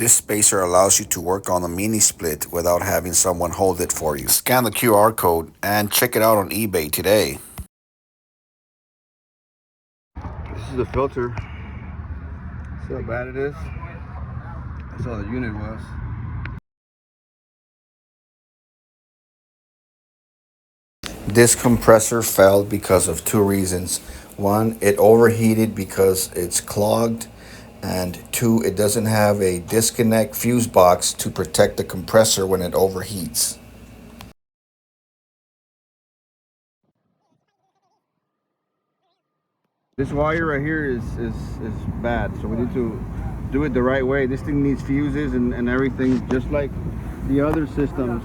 This spacer allows you to work on a mini split without having someone hold it for you. Scan the QR code and check it out on eBay today. This is the filter. See how bad it is? That's all the unit was. This compressor failed because of two reasons. One, it overheated because it's clogged. And two, it doesn't have a disconnect fuse box to protect the compressor when it overheats. This wire right here is bad, so we need to do it the right way. This thing needs fuses and everything, just like the other systems.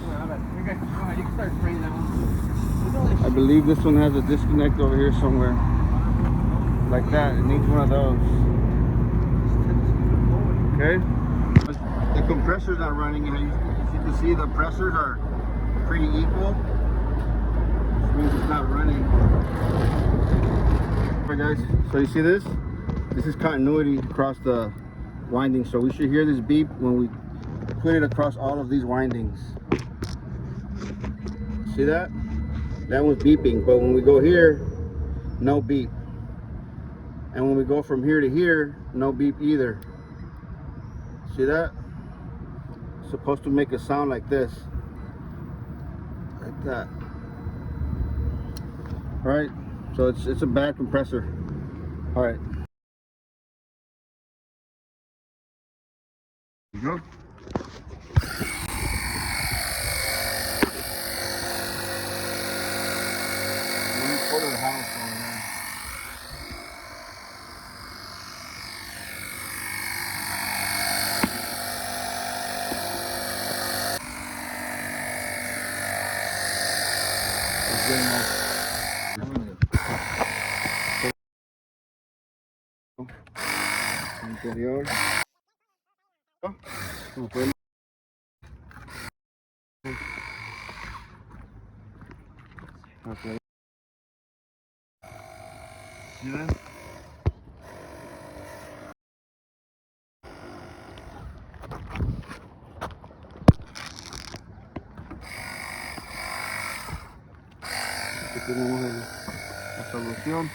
I believe this one has a disconnect over here somewhere. Like that, it needs one of those. Okay? The compressor's not running. As you can see, the pressures are pretty equal. Which means it's not running. Alright guys, so you see this? This is continuity across the windings. So we should hear this beep when we put it across all of these windings. See that? That one's beeping, but when we go here, no beep. And when we go from here to here, no beep either. See that? It's supposed to make a sound like this. Like that. Alright, so it's a bad compressor. Alright. Here you go. Go to the house over there. Interior. Okay. See that? Aquí tenemos la solución.